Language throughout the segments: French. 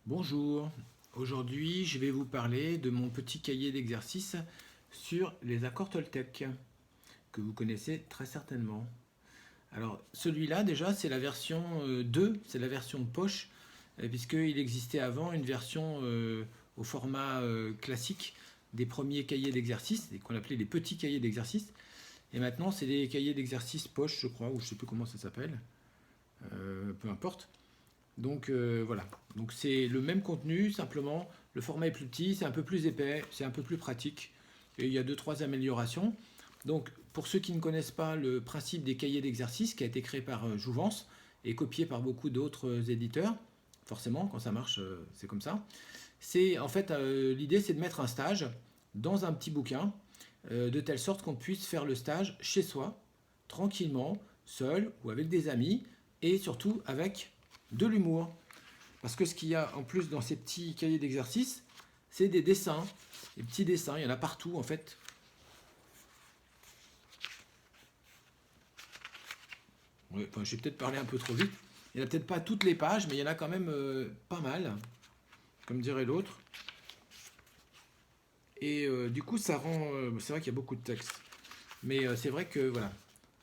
Bonjour, aujourd'hui je vais vous parler de mon petit cahier d'exercices sur les accords Toltec que vous connaissez très certainement. Alors celui-là déjà c'est la version 2, c'est la version poche puisqu'il existait avant une version au format classique des premiers cahiers d'exercices qu'on appelait les petits cahiers d'exercices et maintenant c'est des cahiers d'exercices poche je crois ou je ne sais plus comment ça s'appelle, peu importe. Donc voilà, donc c'est le même contenu, simplement le format est plus petit, c'est un peu plus épais, c'est un peu plus pratique et il y a deux trois améliorations. Donc pour ceux qui ne connaissent pas le principe des cahiers d'exercice qui a été créé par Jouvence et copié par beaucoup d'autres éditeurs, forcément quand ça marche c'est comme ça. C'est en fait l'idée c'est de mettre un stage dans un petit bouquin de telle sorte qu'on puisse faire le stage chez soi, tranquillement, seul ou avec des amis et surtout avec de l'humour. Parce que ce qu'il y a en plus dans ces petits cahiers d'exercice, c'est des dessins, des petits dessins, il y en a partout en fait. Ouais, enfin, j'ai peut-être parlé un peu trop vite. Il n'y en a peut-être pas toutes les pages, mais il y en a quand même pas mal, comme dirait l'autre. Et du coup, ça rend. C'est vrai qu'il y a beaucoup de texte. Mais c'est vrai que voilà,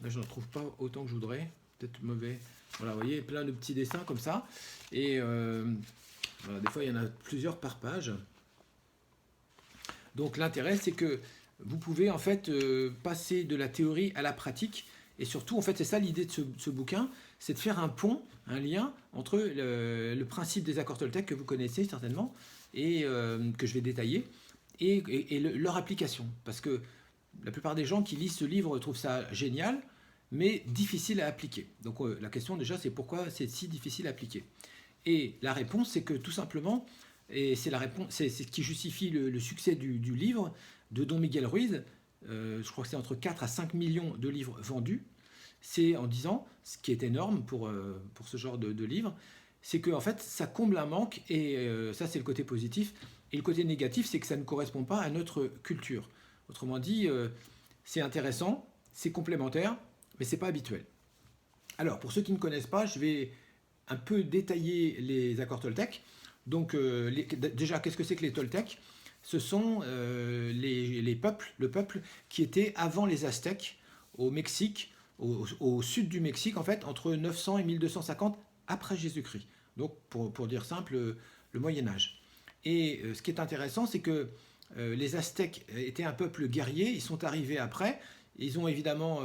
là je n'en trouve pas autant que je voudrais. Peut-être mauvais. Voilà, vous voyez, plein de petits dessins comme ça. Et voilà, des fois, il y en a plusieurs par page. Donc l'intérêt, c'est que vous pouvez en fait passer de la théorie à la pratique. Et surtout, en fait, c'est ça l'idée de ce bouquin, c'est de faire un pont, un lien entre le principe des accords Toltec que vous connaissez certainement et que je vais détailler et leur application. Parce que la plupart des gens qui lisent ce livre trouvent ça génial, mais difficile à appliquer. Donc la question déjà, c'est pourquoi c'est si difficile à appliquer. Et la réponse, c'est que tout simplement, et c'est la réponse, c'est ce qui justifie le succès du livre de Don Miguel Ruiz. Je crois que c'est entre 4 à 5 millions de livres vendus. C'est en disant, ce qui est énorme pour ce genre de livre, c'est que en fait, ça comble un manque, et ça c'est le côté positif. Et le côté négatif, c'est que ça ne correspond pas à notre culture. Autrement dit, c'est intéressant, c'est complémentaire, mais c'est pas habituel. Alors, pour ceux qui ne connaissent pas, je vais un peu détailler les accords Toltec. Donc, déjà, qu'est-ce que c'est que les Toltecs? Ce sont les peuples, le peuple qui était avant les Aztèques au Mexique, au sud du Mexique, en fait, entre 900 et 1250 après Jésus-Christ. Donc, pour dire simple, le Moyen Âge. Et ce qui est intéressant, c'est que les Aztèques étaient un peuple guerrier, ils sont arrivés après, ils ont évidemment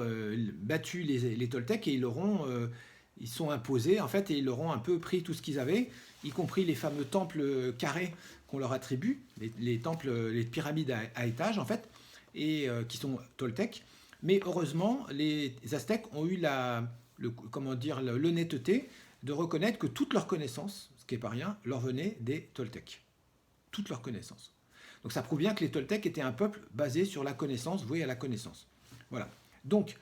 battu les Toltecs et ils sont imposés en fait et ils leur ont un peu pris tout ce qu'ils avaient, y compris les fameux temples carrés qu'on leur attribue, les temples, les pyramides à étages en fait, et qui sont Toltecs. Mais heureusement, les Aztèques ont eu comment dire, l'honnêteté de reconnaître que toute leur connaissance, ce qui n'est pas rien, leur venait des Toltecs. Toute leur connaissance. Donc ça prouve bien que les Toltecs étaient un peuple basé sur la connaissance, voué à la connaissance. Voilà. Donc,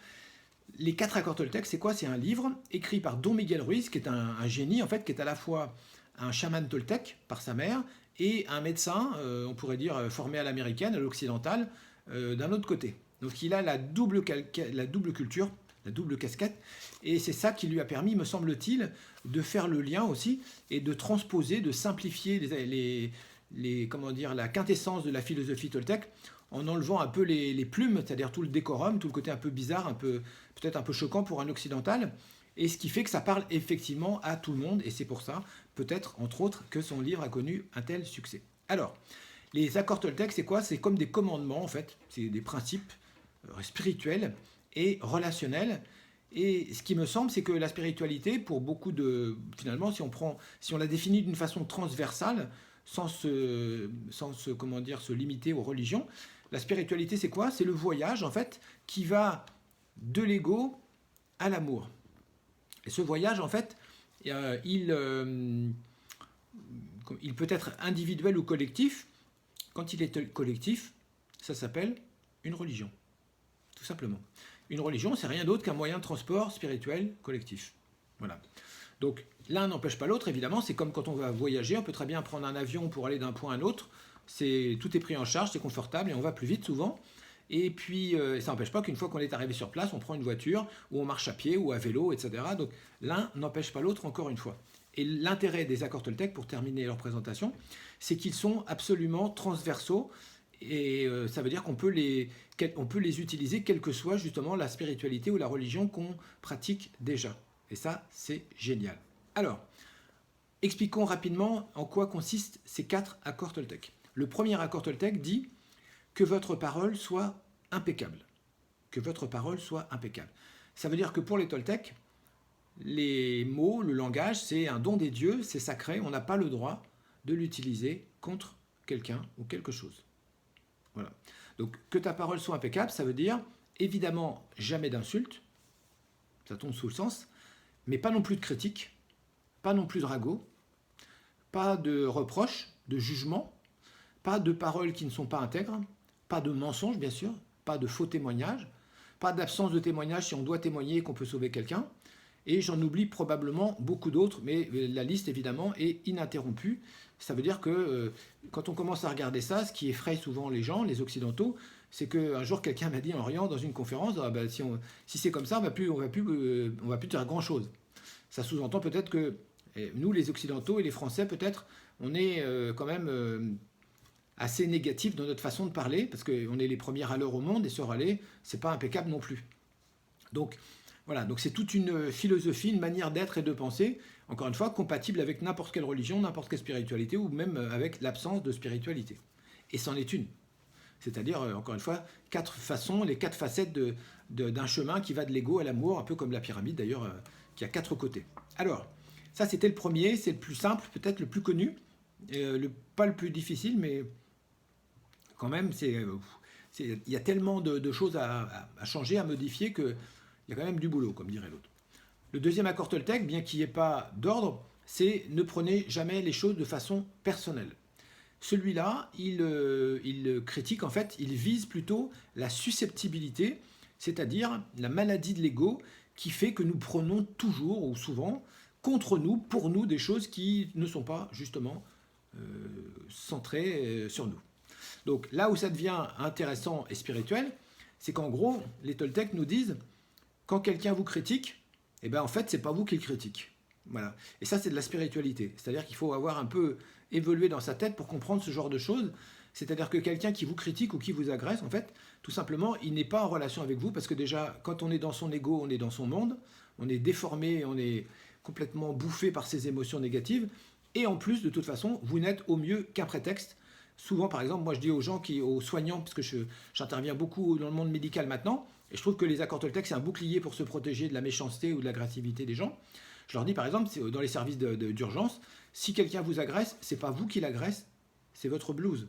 les quatre accords Toltecs, c'est quoi? C'est un livre écrit par Don Miguel Ruiz, qui est un génie, en fait, qui est à la fois un chaman Toltec par sa mère et un médecin, on pourrait dire, formé à l'américaine, à l'occidentale, d'un autre côté. Donc il a la double culture, la double casquette, et c'est ça qui lui a permis, me semble-t-il, de faire le lien aussi, et de transposer, de simplifier comment dire, la quintessence de la philosophie Toltec en enlevant un peu les plumes, c'est-à-dire tout le décorum, tout le côté un peu bizarre, peut-être un peu choquant pour un occidental, et ce qui fait que ça parle effectivement à tout le monde, et c'est pour ça, peut-être, entre autres, que son livre a connu un tel succès. Alors, les accords Toltec, c'est quoi? C'est comme des commandements, en fait, c'est des principes spirituels et relationnels, et ce qui me semble, c'est que la spiritualité, pour beaucoup finalement, si on la définit d'une façon transversale, comment dire, se limiter aux religions. La spiritualité, c'est quoi? C'est le voyage, en fait, qui va de l'ego à l'amour. Et ce voyage, en fait, il peut être individuel ou collectif. Quand il est collectif, ça s'appelle une religion, tout simplement. Une religion, c'est rien d'autre qu'un moyen de transport spirituel collectif. Voilà. Donc, l'un n'empêche pas l'autre, évidemment, c'est comme quand on va voyager, on peut très bien prendre un avion pour aller d'un point à un autre, tout est pris en charge, c'est confortable et on va plus vite souvent. Et puis, ça n'empêche pas qu'une fois qu'on est arrivé sur place, on prend une voiture, ou on marche à pied, ou à vélo, etc. Donc l'un n'empêche pas l'autre, encore une fois. Et l'intérêt des accords Toltec, pour terminer leur présentation, c'est qu'ils sont absolument transversaux. Et ça veut dire qu'on peut les utiliser quelle que soit justement la spiritualité ou la religion qu'on pratique déjà. Et ça, c'est génial. Alors, expliquons rapidement en quoi consistent ces 4 accords Toltec. Le premier accord Toltec dit que votre parole soit impeccable. Que votre parole soit impeccable. Ça veut dire que pour les Toltecs, les mots, le langage, c'est un don des dieux, c'est sacré, on n'a pas le droit de l'utiliser contre quelqu'un ou quelque chose. Voilà. Donc que ta parole soit impeccable, ça veut dire évidemment jamais d'insultes, ça tombe sous le sens, mais pas non plus de critiques, pas non plus de ragots, pas de reproches, de jugements, pas de paroles qui ne sont pas intègres, pas de mensonges bien sûr, pas de faux témoignages, pas d'absence de témoignage si on doit témoigner et qu'on peut sauver quelqu'un. Et j'en oublie probablement beaucoup d'autres, mais la liste évidemment est ininterrompue. Ça veut dire que quand on commence à regarder ça, ce qui effraie souvent les gens, les occidentaux, c'est qu'un jour quelqu'un m'a dit en riant dans une conférence, ah ben, si c'est comme ça, on va plus faire grand-chose. Ça sous-entend peut-être que nous, les occidentaux et les Français, peut-être, on est quand même assez négatifs dans notre façon de parler, parce qu'on est les premiers râleurs au monde, et se râler, c'est pas impeccable non plus. Donc voilà, donc c'est toute une philosophie, une manière d'être et de penser, encore une fois, compatible avec n'importe quelle religion, n'importe quelle spiritualité, ou même avec l'absence de spiritualité. Et c'en est une. C'est-à-dire, encore une fois, 4 façons, les 4 facettes d'un chemin qui va de l'ego à l'amour, un peu comme la pyramide d'ailleurs, qui a 4 côtés. Alors, ça c'était le premier, c'est le plus simple, peut-être le plus connu, pas le plus difficile, mais quand même, il y a tellement de choses à changer, à modifier, qu'il y a quand même du boulot, comme dirait l'autre. Le deuxième accord Toltec, bien qu'il n'y ait pas d'ordre, c'est ne prenez jamais les choses de façon personnelle. Celui-là, il critique, en fait, il vise plutôt la susceptibilité, c'est-à-dire la maladie de l'ego qui fait que nous prenons toujours ou souvent contre nous, pour nous, des choses qui ne sont pas justement centrées sur nous. Donc là où ça devient intéressant et spirituel, c'est qu'en gros, les Toltecs nous disent, quand quelqu'un vous critique, eh ben en fait, c'est pas vous qui le critique. Voilà. Et ça, c'est de la spiritualité. C'est-à-dire qu'il faut avoir un peu évolué dans sa tête pour comprendre ce genre de choses. C'est-à-dire que quelqu'un qui vous critique ou qui vous agresse, en fait, tout simplement, il n'est pas en relation avec vous, parce que déjà, quand on est dans son ego, on est dans son monde, on est déformé, on est complètement bouffé par ses émotions négatives, et en plus, de toute façon, vous n'êtes au mieux qu'un prétexte. Souvent, par exemple, moi je dis aux gens, aux soignants, parce que j'interviens beaucoup dans le monde médical maintenant, et je trouve que les accords Toltec, c'est un bouclier pour se protéger de la méchanceté ou de l'agressivité des gens. Je leur dis, par exemple, dans les services d'urgence, si quelqu'un vous agresse, c'est pas vous qui l'agresse, c'est votre blues.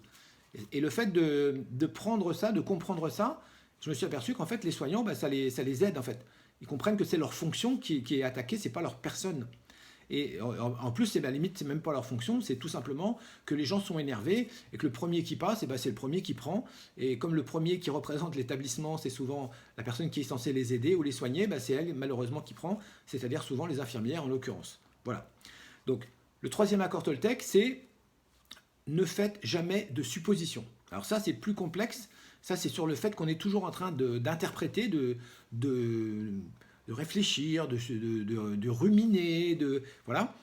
Et le fait de prendre ça, de comprendre ça, je me suis aperçu qu'en fait, les soignants, ça les aide, en fait. Ils comprennent que c'est leur fonction qui est attaquée, c'est pas leur personne. Et en plus, à la limite, c'est même pas leur fonction, c'est tout simplement que les gens sont énervés et que le premier qui passe, c'est le premier qui prend. Et comme le premier qui représente l'établissement, c'est souvent la personne qui est censée les aider ou les soigner, c'est elle malheureusement qui prend, c'est-à-dire souvent les infirmières en l'occurrence. Voilà. Donc le troisième accord Toltec, c'est ne faites jamais de suppositions. Alors ça, c'est plus complexe. Ça, c'est sur le fait qu'on est toujours en train d'interpréter, de réfléchir, de ruminer, voilà,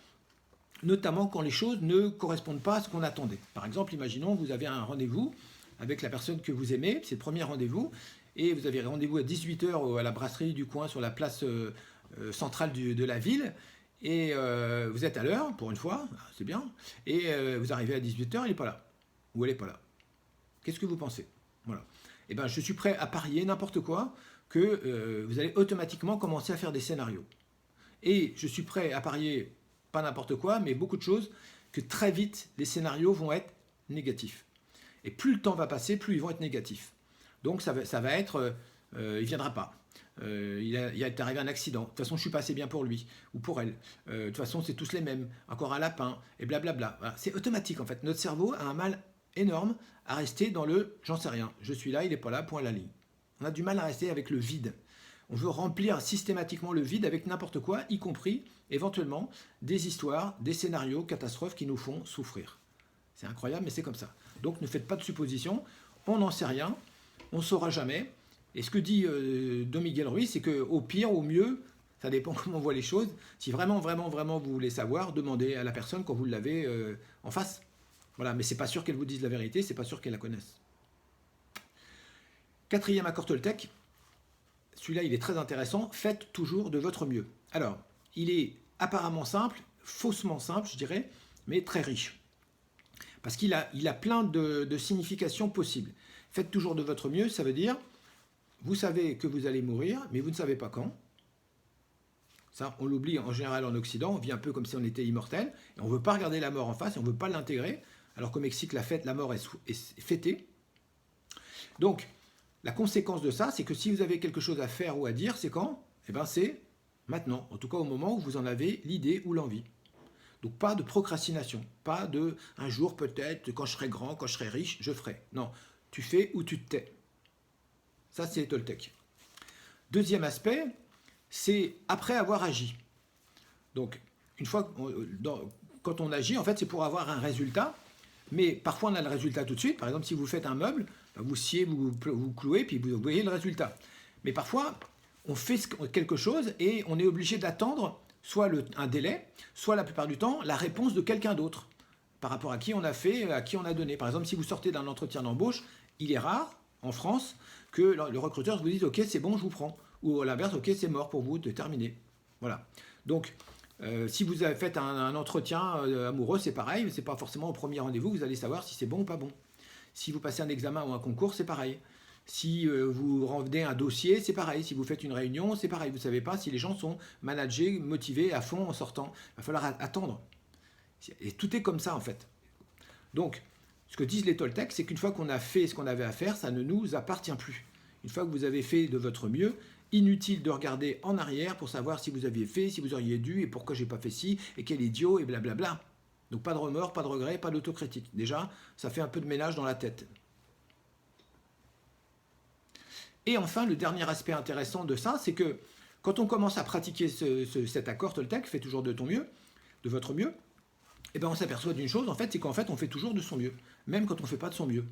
notamment quand les choses ne correspondent pas à ce qu'on attendait. Par exemple, imaginons vous avez un rendez-vous avec la personne que vous aimez, c'est le premier rendez-vous, et vous avez rendez-vous à 18h à la brasserie du coin sur la place centrale de la ville, et vous êtes à l'heure, pour une fois, c'est bien, et vous arrivez à 18h, il n'est pas là, ou elle n'est pas là. Qu'est-ce que vous pensez? Voilà. Eh bien, je suis prêt à parier n'importe quoi que vous allez automatiquement commencer à faire des scénarios. Et je suis prêt à parier, pas n'importe quoi, mais beaucoup de choses, que très vite, les scénarios vont être négatifs. Et plus le temps va passer, plus ils vont être négatifs. Donc ça va être, il ne viendra pas. Il est arrivé un accident. De toute façon, je ne suis pas assez bien pour lui ou pour elle. De toute façon, c'est tous les mêmes. Encore un lapin, et blablabla. Voilà. C'est automatique, en fait. Notre cerveau a un mal énorme à rester dans le « j'en sais rien, je suis là, il n'est pas là, point à la ligne ». On a du mal à rester avec le vide. On veut remplir systématiquement le vide avec n'importe quoi, y compris, éventuellement, des histoires, des scénarios, catastrophes qui nous font souffrir. C'est incroyable, mais c'est comme ça. Donc ne faites pas de suppositions, on n'en sait rien. on ne saura jamais. Et ce que dit Don Miguel Ruiz, c'est qu'au pire, au mieux, ça dépend comment on voit les choses. Si vraiment, vraiment, vraiment vous voulez savoir, demandez à la personne quand vous l'avez en face. Voilà, mais c'est pas sûr qu'elle vous dise la vérité, c'est pas sûr qu'elle la connaisse. Quatrième accord Toltec, celui-là il est très intéressant, faites toujours de votre mieux. Alors, il est apparemment simple, faussement simple je dirais, mais très riche. Parce qu'il a plein de significations possibles. Faites toujours de votre mieux, ça veut dire, vous savez que vous allez mourir, mais vous ne savez pas quand. Ça, on l'oublie en général en Occident, on vit un peu comme si on était immortel, et on ne veut pas regarder la mort en face, et on ne veut pas l'intégrer, alors qu'au Mexique, la mort est fêtée. Donc, la conséquence de ça, c'est que si vous avez quelque chose à faire ou à dire, c'est quand? Eh bien, c'est maintenant, en tout cas au moment où vous en avez l'idée ou l'envie. Donc, pas de procrastination, pas de un jour peut-être, quand je serai grand, quand je serai riche, je ferai. Non, tu fais ou tu te tais. Ça, c'est Toltec. Deuxième aspect, c'est après avoir agi. Donc, une fois, quand on agit, en fait, c'est pour avoir un résultat, mais parfois on a le résultat tout de suite. Par exemple, si vous faites un meuble, vous sciez, vous clouez, puis vous voyez le résultat. Mais parfois, on fait quelque chose et on est obligé d'attendre soit un délai, soit la plupart du temps, la réponse de quelqu'un d'autre, par rapport à qui on a fait, à qui on a donné. Par exemple, si vous sortez d'un entretien d'embauche, il est rare, en France, que le recruteur vous dise « Ok, c'est bon, je vous prends ». Ou à l'inverse, ok, c'est mort pour vous, de terminer. Voilà. Donc, si vous avez fait un entretien amoureux, c'est pareil, c'est pas forcément au premier rendez-vous, vous allez savoir si c'est bon ou pas bon. Si vous passez un examen ou un concours, c'est pareil. Si vous rendez un dossier, c'est pareil. Si vous faites une réunion, c'est pareil. Vous ne savez pas si les gens sont managés, motivés à fond en sortant. Il va falloir attendre. Et tout est comme ça, en fait. Donc, ce que disent les Toltecs, c'est qu'une fois qu'on a fait ce qu'on avait à faire, ça ne nous appartient plus. Une fois que vous avez fait de votre mieux, inutile de regarder en arrière pour savoir si vous aviez fait, si vous auriez dû, et pourquoi j'ai pas fait ci, et quel idiot, et blablabla. Donc pas de remords, pas de regrets, pas d'autocritique. Déjà, ça fait un peu de ménage dans la tête. Et enfin, le dernier aspect intéressant de ça, c'est que quand on commence à pratiquer cet accord Toltec, fais toujours de ton mieux, de votre mieux, et ben on s'aperçoit d'une chose, en fait, c'est qu'en fait, on fait toujours de son mieux, même quand on ne fait pas de son mieux.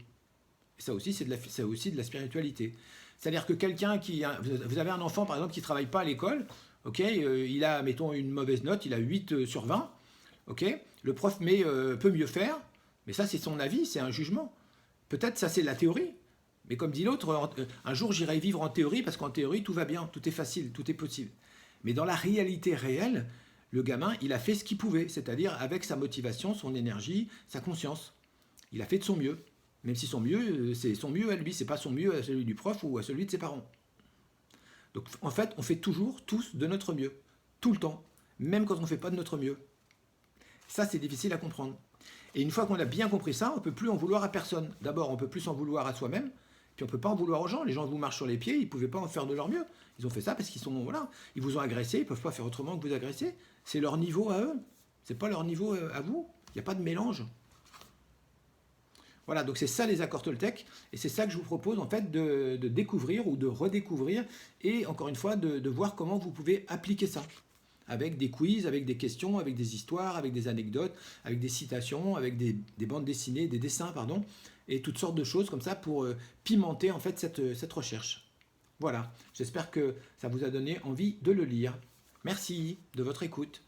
Et ça aussi, c'est aussi de la spiritualité. C'est-à-dire que quelqu'un vous avez un enfant, par exemple, qui ne travaille pas à l'école, ok, il a, mettons, une mauvaise note, il a 8 sur 20, ok, le prof peut mieux faire, mais ça, c'est son avis, c'est un jugement. Peut-être ça, c'est la théorie. Mais comme dit l'autre, un jour, j'irai vivre en théorie, parce qu'en théorie, tout va bien, tout est facile, tout est possible. Mais dans la réalité réelle, le gamin, il a fait ce qu'il pouvait, c'est-à-dire avec sa motivation, son énergie, sa conscience. Il a fait de son mieux. Même si son mieux, c'est son mieux à lui, c'est pas son mieux à celui du prof ou à celui de ses parents. Donc en fait, on fait toujours tous de notre mieux, tout le temps, même quand on ne fait pas de notre mieux. Ça, c'est difficile à comprendre. Et une fois qu'on a bien compris ça, on ne peut plus en vouloir à personne. D'abord, on ne peut plus s'en vouloir à soi-même, puis on ne peut pas en vouloir aux gens. Les gens vous marchent sur les pieds, ils ne pouvaient pas en faire de leur mieux. Ils ont fait ça parce qu'ils sont, voilà, ils vous ont agressé, ils ne peuvent pas faire autrement que vous agresser. C'est leur niveau à eux, c'est pas leur niveau à vous. Il n'y a pas de mélange. Voilà, donc c'est ça les accords Toltec, et c'est ça que je vous propose en fait de découvrir ou de redécouvrir, et encore une fois de voir comment vous pouvez appliquer ça, avec des quiz, avec des questions, avec des histoires, avec des anecdotes, avec des citations, avec des bandes dessinées, des dessins, pardon, et toutes sortes de choses comme ça pour pimenter en fait cette recherche. Voilà, j'espère que ça vous a donné envie de le lire. Merci de votre écoute.